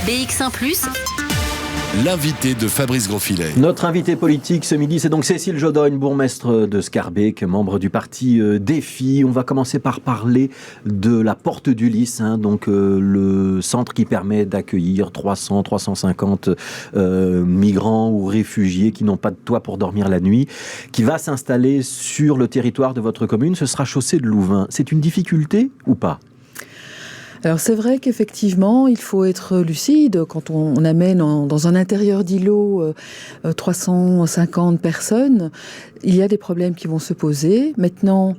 BX1 +, l'invité de Fabrice Grosfilet. Notre invité politique ce midi, c'est donc Cécile Jodogne, bourgmestre de Scarbeck, membre du parti Défi. On va commencer par parler de la Porte d'Ulysse, donc le centre qui permet d'accueillir 300-350 migrants ou réfugiés qui n'ont pas de toit pour dormir la nuit, qui va s'installer sur le territoire de votre commune. Ce sera chaussée de Louvain. C'est une difficulté ou pas ? Alors c'est vrai qu'effectivement, il faut être lucide. Quand on amène dans un intérieur d'îlot 350 personnes, il y a des problèmes qui vont se poser. Maintenant,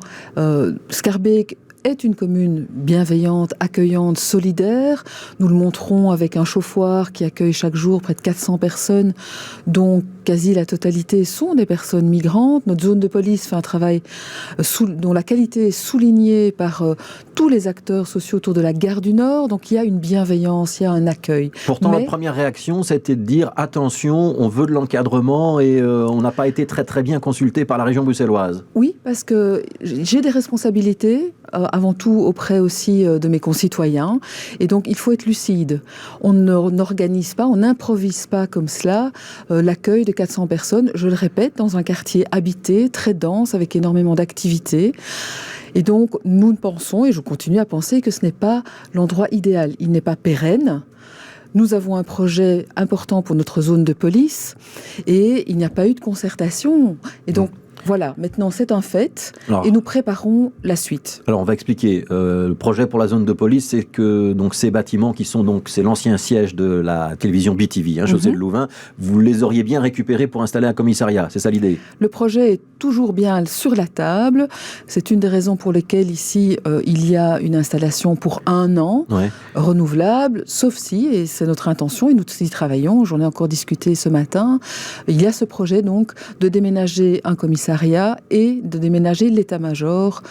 Scarbeck est une commune bienveillante, accueillante, solidaire. Nous le montrons avec un chauffoir qui accueille chaque jour près de 400 personnes, dont quasi la totalité sont des personnes migrantes. Notre zone de police fait un travail dont la qualité est soulignée par tous les acteurs sociaux autour de la gare du Nord. Donc il y a une bienveillance, il y a un accueil. Pourtant, la première réaction, c'était de dire « Attention, on veut de l'encadrement et on n'a pas été très très bien consulté par la région bruxelloise ». Oui, parce que j'ai des responsabilités, avant tout auprès aussi de mes concitoyens. Et donc il faut être lucide. On n'organise pas, on n'improvise pas comme cela l'accueil de 400 personnes, je le répète, dans un quartier habité, très dense, avec énormément d'activités. Et donc, nous pensons, et je continue à penser, que ce n'est pas l'endroit idéal. Il n'est pas pérenne. Nous avons un projet important pour notre zone de police et il n'y a pas eu de concertation. Et donc, voilà, maintenant c'est un fait et nous préparons la suite. Alors on va expliquer. Le projet pour la zone de police, c'est que donc ces bâtiments qui sont donc c'est l'ancien siège de la télévision BTV, chaussée de Louvain, vous les auriez bien récupérés pour installer un commissariat. C'est ça l'idée ? Le projet est toujours bien sur la table. C'est une des raisons pour lesquelles ici il y a une installation pour 1 an, renouvelable, sauf si, et c'est notre intention et nous y travaillons. J'en ai encore discuté ce matin. Il y a ce projet donc de déménager un commissariat et de déménager l'état-major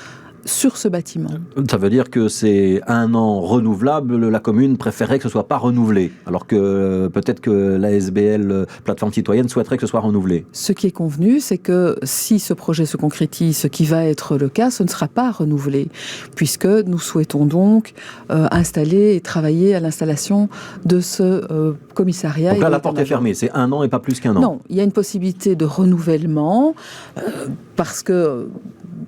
sur ce bâtiment. Ça veut dire que c'est 1 an renouvelable, la commune préférerait que ce ne soit pas renouvelé, alors que peut-être que la SBL, plateforme citoyenne, souhaiterait que ce soit renouvelé. Ce qui est convenu, c'est que si ce projet se concrétise, ce qui va être le cas, ce ne sera pas renouvelé, puisque nous souhaitons donc installer et travailler à l'installation de ce commissariat. Donc là, la porte est fermée, c'est 1 an et pas plus qu'1 an. Non, il y a une possibilité de renouvellement, parce que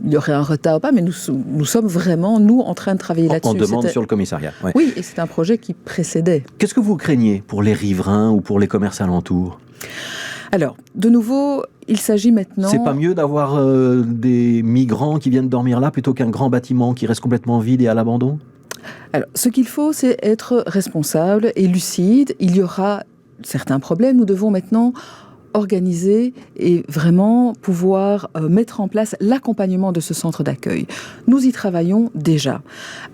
il y aurait un retard ou pas, mais nous sommes vraiment, nous, en train de travailler là-dessus. On demande sur le commissariat. Ouais. Oui, et c'est un projet qui précédait. Qu'est-ce que vous craignez pour les riverains ou pour les commerces alentours ? Alors, de nouveau, il s'agit maintenant... C'est pas mieux d'avoir des migrants qui viennent dormir là plutôt qu'un grand bâtiment qui reste complètement vide et à l'abandon ? Alors, ce qu'il faut, c'est être responsable et lucide. Il y aura certains problèmes. Nous devons maintenant organiser et vraiment pouvoir mettre en place l'accompagnement de ce centre d'accueil. Nous y travaillons déjà,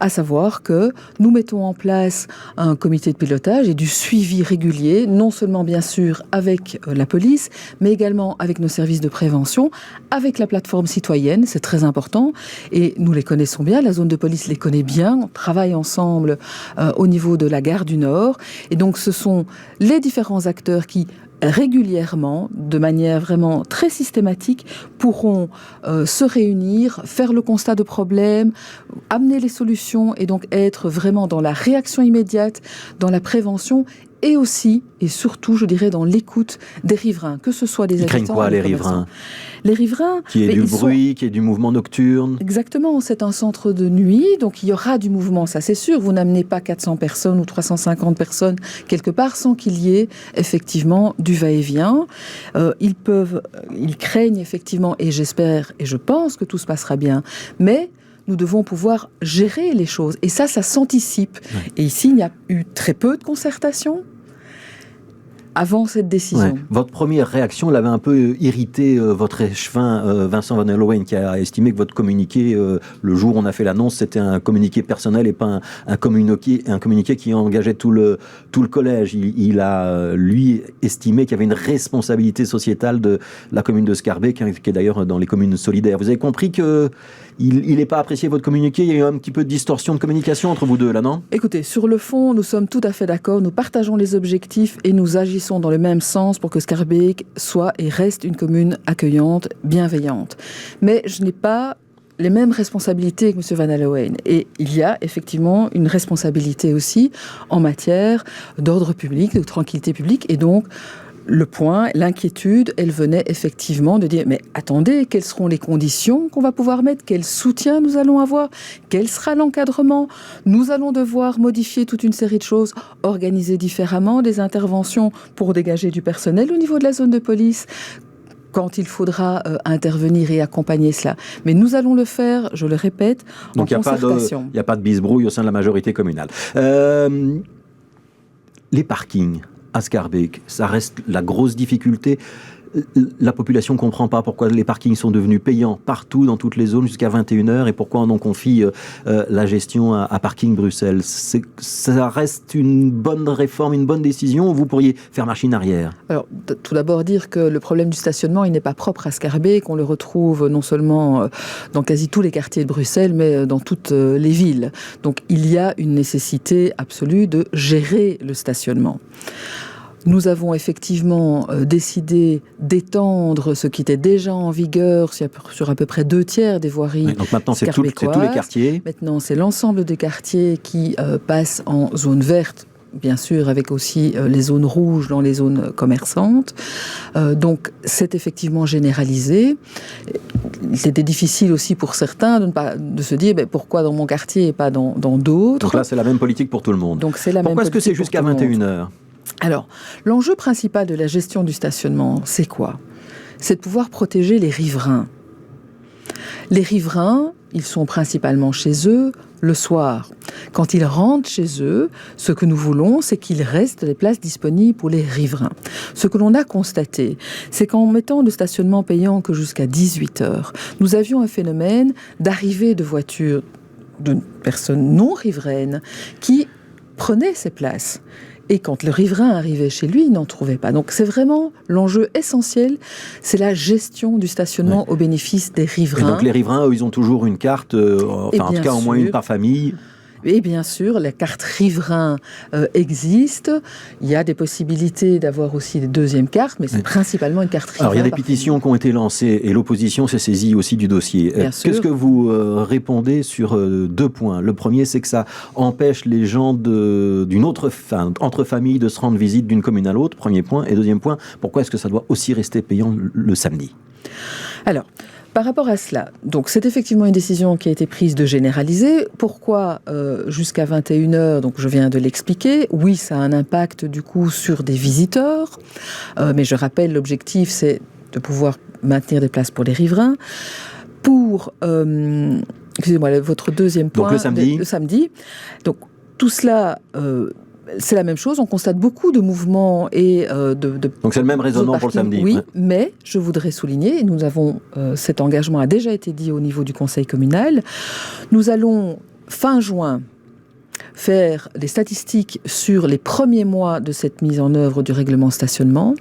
à savoir que nous mettons en place un comité de pilotage et du suivi régulier, non seulement bien sûr avec la police, mais également avec nos services de prévention, avec la plateforme citoyenne, c'est très important, et nous les connaissons bien, la zone de police les connaît bien, on travaille ensemble au niveau de la gare du Nord, et donc ce sont les différents acteurs qui régulièrement, de manière vraiment très systématique, pourront se réunir, faire le constat de problèmes, amener les solutions et donc être vraiment dans la réaction immédiate, dans la prévention et aussi, et surtout, je dirais, dans l'écoute des riverains, que ce soit des habitants... Ils craignent quoi, les riverains ? Les riverains... Qu'il y ait du bruit, qu'il y ait du mouvement nocturne. Exactement, c'est un centre de nuit, donc il y aura du mouvement, ça c'est sûr. Vous n'amenez pas 400 personnes ou 350 personnes quelque part sans qu'il y ait effectivement du va-et-vient. Ils craignent effectivement, et j'espère, et je pense que tout se passera bien, mais... nous devons pouvoir gérer les choses. Et ça s'anticipe. Ouais. Et ici, il y a eu très peu de concertation avant cette décision. Ouais. Votre première réaction, elle avait un peu irrité votre échevin Vincent Van Leeuwen, qui a estimé que votre communiqué, le jour où on a fait l'annonce, c'était un communiqué personnel et pas un communiqué qui engageait tout le collège. Il a, lui, estimé qu'il y avait une responsabilité sociétale de la commune de Scarbeck, qui est d'ailleurs dans les communes solidaires. Vous avez compris que il n'est pas apprécié votre communiqué, il y a eu un petit peu de distorsion de communication entre vous deux, là, non ? Écoutez, sur le fond, nous sommes tout à fait d'accord, nous partageons les objectifs et nous agissons dans le même sens pour que Scarbeck soit et reste une commune accueillante, bienveillante. Mais je n'ai pas les mêmes responsabilités que M. Van Allowen. Et il y a effectivement une responsabilité aussi en matière d'ordre public, de tranquillité publique. Et donc, l'inquiétude, elle venait effectivement de dire, mais attendez, quelles seront les conditions qu'on va pouvoir mettre? Quel soutien nous allons avoir? Quel sera l'encadrement? Nous allons devoir modifier toute une série de choses, organiser différemment des interventions pour dégager du personnel au niveau de la zone de police, quand il faudra intervenir et accompagner cela. Mais nous allons le faire, je le répète, en concertation. Donc il n'y a pas de bisbrouille au sein de la majorité communale. Les parkings à Schaerbeek, ça reste la grosse difficulté. La population ne comprend pas pourquoi les parkings sont devenus payants partout, dans toutes les zones, jusqu'à 21h, et pourquoi on en confie la gestion à Parking Bruxelles. Ça reste une bonne réforme, une bonne décision, ou vous pourriez faire machine arrière? Alors, tout d'abord dire que le problème du stationnement, il n'est pas propre à Schaerbeek, on le retrouve non seulement dans quasi tous les quartiers de Bruxelles, mais dans toutes les villes. Donc, il y a une nécessité absolue de gérer le stationnement. Nous avons effectivement décidé d'étendre ce qui était déjà en vigueur sur à peu près 2/3 des voiries. Oui, donc maintenant, c'est tous les quartiers. Maintenant, c'est l'ensemble des quartiers qui passent en zone verte, bien sûr, avec aussi les zones rouges dans les zones commerçantes. Donc, c'est effectivement généralisé. C'était difficile aussi pour certains de se dire pourquoi dans mon quartier et pas dans d'autres. Donc là, c'est la même politique pour tout le monde. Donc, c'est la Pourquoi même est-ce que c'est jusqu'à 21h? Alors, l'enjeu principal de la gestion du stationnement, c'est quoi? C'est de pouvoir protéger les riverains. Les riverains, ils sont principalement chez eux le soir. Quand ils rentrent chez eux, ce que nous voulons, c'est qu'il reste des places disponibles pour les riverains. Ce que l'on a constaté, c'est qu'en mettant le stationnement payant que jusqu'à 18h, nous avions un phénomène d'arrivée de voitures de personnes non riveraines qui prenaient ces places. Et quand le riverain arrivait chez lui, il n'en trouvait pas. Donc c'est vraiment l'enjeu essentiel, c'est la gestion du stationnement au bénéfice des riverains. Et donc les riverains, eux, ils ont toujours une carte, en tout cas au moins une par famille. Et bien sûr, la carte riverain existe. Il y a des possibilités d'avoir aussi des deuxièmes cartes, mais c'est principalement une carte riverain. Alors, il y a des pétitions qui ont été lancées et l'opposition s'est saisie aussi du dossier. Qu'est-ce que vous répondez sur 2 points? Le premier, c'est que ça empêche les gens entre familles de se rendre visite d'une commune à l'autre, premier point. Et deuxième point, pourquoi est-ce que ça doit aussi rester payant le samedi? Alors, par rapport à cela, donc c'est effectivement une décision qui a été prise de généraliser. Pourquoi jusqu'à 21h? Donc je viens de l'expliquer. Oui, ça a un impact du coup sur des visiteurs, mais je rappelle, l'objectif c'est de pouvoir maintenir des places pour les riverains. Pour, excusez-moi, votre deuxième point. Donc le samedi. Donc tout cela... c'est la même chose, on constate beaucoup de mouvements et Donc c'est le même raisonnement pour le samedi. Oui, mais je voudrais souligner, et nous avons, cet engagement a déjà été dit au niveau du conseil communal, nous allons, fin juin, faire les statistiques sur les premiers mois de cette mise en œuvre du règlement stationnement.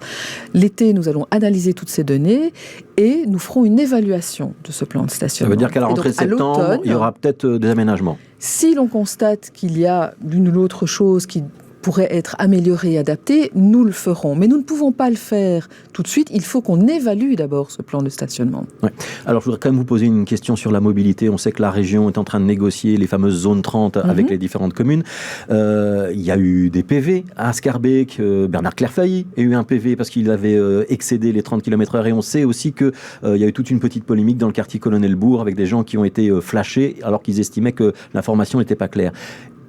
L'été, nous allons analyser toutes ces données et nous ferons une évaluation de ce plan de stationnement. Ça veut dire qu'à la rentrée de septembre, il y aura peut-être des aménagements. Si l'on constate qu'il y a l'une ou l'autre chose qui pourrait être amélioré et adapté, nous le ferons. Mais nous ne pouvons pas le faire tout de suite. Il faut qu'on évalue d'abord ce plan de stationnement. Ouais. Alors, je voudrais quand même vous poser une question sur la mobilité. On sait que la région est en train de négocier les fameuses zones 30 avec les différentes communes. Il y a eu des PV à Schaerbeek. Bernard Clairfailly a eu un PV parce qu'il avait excédé les 30 km/h. Et on sait aussi qu'il y a eu toute une petite polémique dans le quartier Colonel-Bourg avec des gens qui ont été flashés alors qu'ils estimaient que l'information n'était pas claire.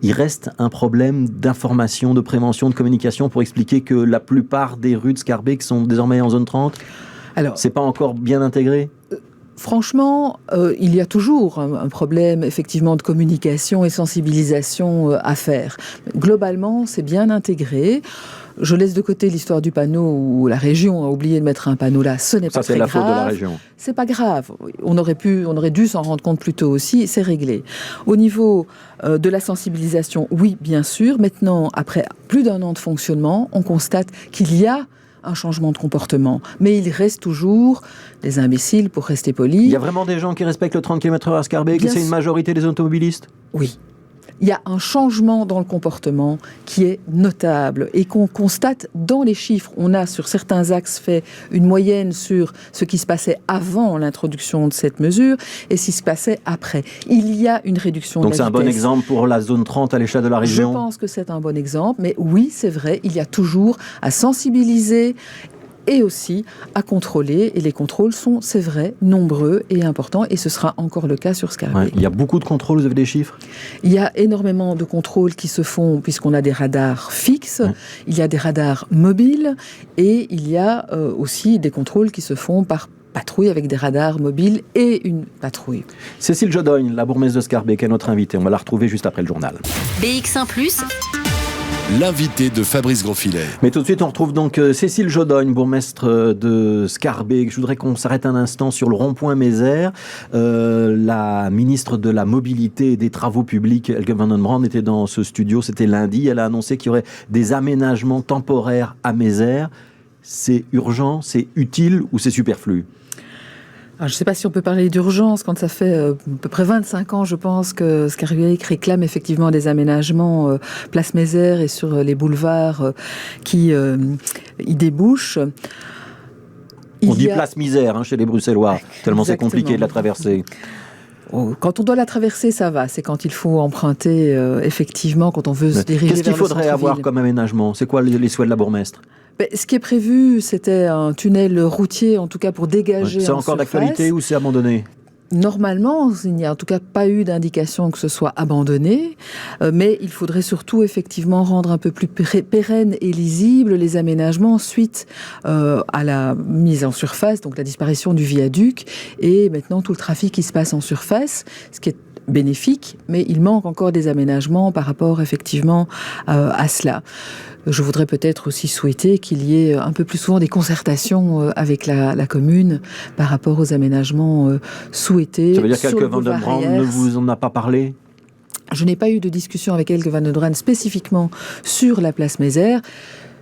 Il reste un problème d'information, de prévention, de communication pour expliquer que la plupart des rues de Schaerbeek sont désormais en zone 30 ? Alors, c'est pas encore bien intégré ? Franchement, il y a toujours un problème effectivement de communication et sensibilisation à faire. Globalement, c'est bien intégré. Je laisse de côté l'histoire du panneau où la région a oublié de mettre un panneau là. Ce n'est pas très grave. Ça, c'est la faute de la région. C'est pas grave. On aurait dû s'en rendre compte plus tôt aussi. C'est réglé. Au niveau de la sensibilisation, oui, bien sûr. Maintenant, après plus d'1 an de fonctionnement, on constate qu'il y a un changement de comportement. Mais il reste toujours des imbéciles, pour rester poli. Il y a vraiment des gens qui respectent le 30 km/h à Schaerbeek et c'est une majorité des automobilistes ? Oui. il y a un changement dans le comportement qui est notable et qu'on constate dans les chiffres. On a sur certains axes fait une moyenne sur ce qui se passait avant l'introduction de cette mesure et ce qui se passait après. Il y a une réduction de la vitesse. Donc c'est un bon exemple pour la zone 30 à l'échelle de la région? Je pense que c'est un bon exemple, mais oui, c'est vrai, il y a toujours à sensibiliser et aussi à contrôler. Et les contrôles sont, c'est vrai, nombreux et importants. Et ce sera encore le cas sur Scarbeck. Ouais, il y a beaucoup de contrôles, vous avez des chiffres? Il y a énormément de contrôles qui se font puisqu'on a des radars fixes, il y a des radars mobiles et il y a aussi des contrôles qui se font par patrouille avec des radars mobiles et une patrouille. Cécile Jodogne, la bourgmestre de Scarbeck, est notre invitée. On va la retrouver juste après le journal. BX1+. L'invité de Fabrice Grosfilet. Mais tout de suite, on retrouve donc Cécile Jodogne, bourgmestre de Scarbeck. Je voudrais qu'on s'arrête un instant sur le rond-point Mézère. La ministre de la Mobilité et des Travaux Publics, Elke van den Brand, était dans ce studio. C'était lundi. Elle a annoncé qu'il y aurait des aménagements temporaires à Mézère. C'est urgent, c'est utile ou c'est superflu? Alors, je ne sais pas si on peut parler d'urgence quand ça fait à peu près 25 ans, je pense, que Scarbeck réclame effectivement des aménagements place Mézère et sur les boulevards qui y débouchent. On dit place Misère chez les Bruxellois, tellement c'est compliqué de la traverser. Quand on doit la traverser, ça va. C'est quand il faut emprunter, effectivement, quand on veut se diriger vers le Qu'est-ce qu'il faudrait avoir comme aménagement? C'est quoi les souhaits de la bourgmestre? Ce qui est prévu, c'était un tunnel routier, en tout cas pour dégager. C'est encore d'actualité ou c'est abandonné? Normalement, il n'y a en tout cas pas eu d'indication que ce soit abandonné, mais il faudrait surtout effectivement rendre un peu plus pérenne et lisible les aménagements suite à la mise en surface, donc la disparition du viaduc et maintenant tout le trafic qui se passe en surface, ce qui est bénéfique, mais il manque encore des aménagements par rapport effectivement à cela. Je voudrais peut-être aussi souhaiter qu'il y ait un peu plus souvent des concertations avec la commune par rapport aux aménagements souhaités. Ça veut dire qu'Elke van den Brand ne vous en a pas parlé? Je n'ai pas eu de discussion avec Elke van den Brand spécifiquement sur la place Mézère.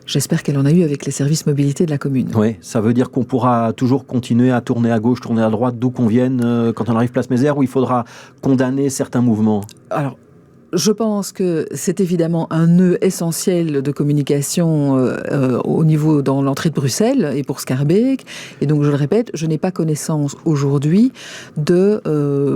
J'espère qu'elle en a eu avec les services mobilité de la commune. Oui, ça veut dire qu'on pourra toujours continuer à tourner à gauche, tourner à droite, d'où qu'on vienne quand on arrive place Mézère, où il faudra condamner certains mouvements? Alors, je pense que c'est évidemment un nœud essentiel de communication au niveau dans l'entrée de Bruxelles et pour Scarbeck. Et donc, je le répète, je n'ai pas connaissance aujourd'hui de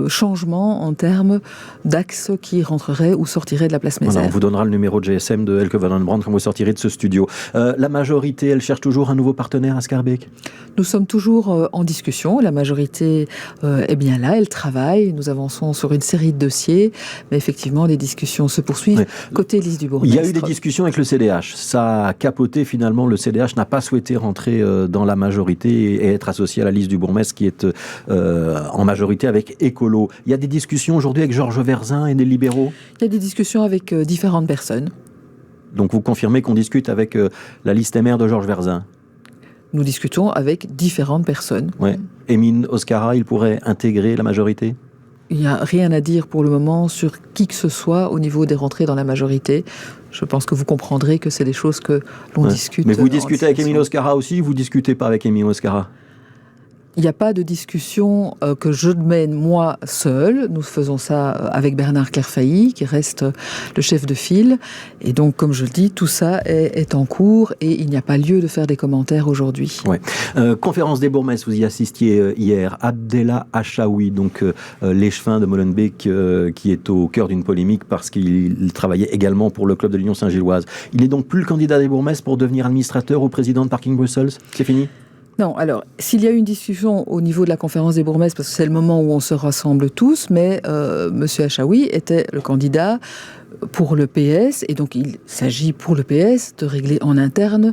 changement en termes d'axes qui rentreraient ou sortiraient de la place Mézère. Voilà, on vous donnera le numéro de GSM de Elke van den Brand quand vous sortirez de ce studio. La majorité, elle cherche toujours un nouveau partenaire à Scarbeck? Nous sommes toujours en discussion. La majorité est bien là, elle travaille. Nous avançons sur une série de dossiers, mais effectivement, les discussions se poursuivent côté liste du bourgmestre. Il y a eu des discussions avec le CDH. Ça a capoté finalement. Le CDH n'a pas souhaité rentrer dans la majorité et être associé à la liste du bourgmestre qui est en majorité avec Écolo. Il y a des discussions aujourd'hui avec Georges Verzin et des libéraux? Il y a des discussions avec différentes personnes. Donc vous confirmez qu'on discute avec la liste MR de Georges Verzin? Nous discutons avec différentes personnes. Ouais. Emine Oscara, il pourrait intégrer la majorité? Il n'y a rien à dire pour le moment sur qui que ce soit au niveau des rentrées dans la majorité. Je pense que vous comprendrez que c'est des choses que l'on discute. Mais vous discutez avec Emine Oscara aussi, ou vous ne discutez pas avec Emine Oscara? Il n'y a pas de discussion que je mène moi seule. Nous faisons ça avec Bernard Clairfailly, qui reste le chef de file. Et donc, comme je le dis, tout ça est en cours et il n'y a pas lieu de faire des commentaires aujourd'hui. Ouais. Conférence des bourgmestres, vous y assistiez hier. Abdellah Achaoui, donc l'échevin de Molenbeek, qui est au cœur d'une polémique parce qu'il travaillait également pour le club de l'Union Saint-Gilloise. Il n'est donc plus le candidat des bourgmestres pour devenir administrateur ou président de Parking Brussels? C'est fini? Non, alors, s'il y a eu une discussion au niveau de la conférence des bourgmestres, parce que c'est le moment où on se rassemble tous, mais Monsieur Achaoui était le candidat pour le PS, et donc il s'agit pour le PS de régler en interne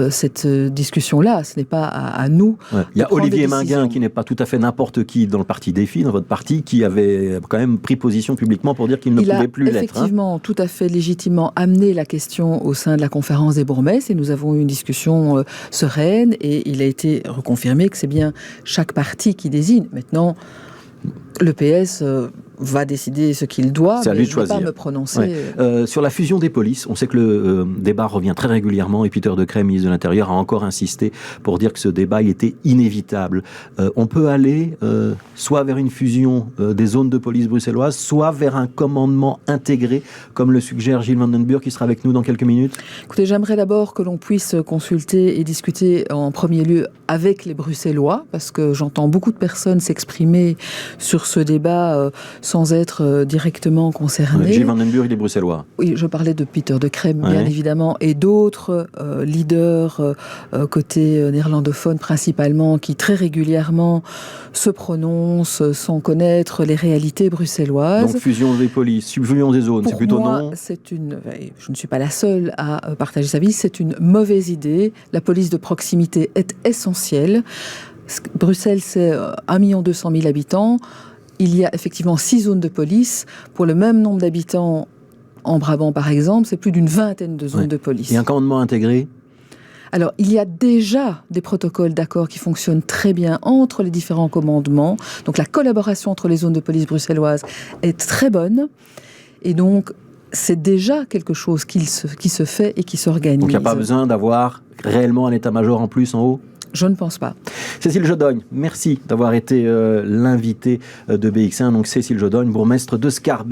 cette discussion-là. Ce n'est pas à nous. Ouais. Il y a Olivier Minguin, qui n'est pas tout à fait n'importe qui dans le parti Défi, dans votre parti, qui avait quand même pris position publiquement pour dire qu'il ne pouvait plus l'être. Il a effectivement, tout à fait légitimement amené la question au sein de la conférence des bourgmestres, et nous avons eu une discussion sereine, et il a été reconfirmé que c'est bien chaque parti qui désigne. Maintenant, le PS va décider ce qu'il doit, c'est à mais lui de je ne vais pas choisir. me prononcer. Ouais. Sur la fusion des polices, on sait que le débat revient très régulièrement et Peter De Cree, ministre de l'Intérieur, a encore insisté pour dire que ce débat il était inévitable. On peut aller soit vers une fusion des zones de police bruxelloises, soit vers un commandement intégré, comme le suggère Gilles Vandenburg, qui sera avec nous dans quelques minutes. Écoutez, j'aimerais d'abord que l'on puisse consulter et discuter en premier lieu avec les Bruxellois, parce que j'entends beaucoup de personnes s'exprimer sur ce débat sans être directement concernées. Gilles Vandenburg, il est bruxellois. Oui, je parlais de Peter De Cree, bien évidemment, et d'autres leaders côté néerlandophone principalement, qui très régulièrement se prononcent sans connaître les réalités bruxelloises. Donc fusion des polices, fusion des zones, c'est plutôt moi, non. je ne suis pas la seule à partager sa vie, c'est une mauvaise idée. La police de proximité est essentielle. Bruxelles, c'est 1 200 000 habitants. Il y a effectivement 6 zones de police. Pour le même nombre d'habitants en Brabant, par exemple, c'est plus d'une vingtaine de zones de police. Et un commandement intégré? Alors, il y a déjà des protocoles d'accord qui fonctionnent très bien entre les différents commandements. Donc, la collaboration entre les zones de police bruxelloises est très bonne. Et donc, c'est déjà quelque chose qui se fait et qui s'organise. Donc, il n'y a pas besoin d'avoir réellement un état-major en plus en haut? Je ne pense pas. Cécile Jodogne, merci d'avoir été l'invitée de BX1. Donc, Cécile Jodogne, bourgmestre de Scarbeck.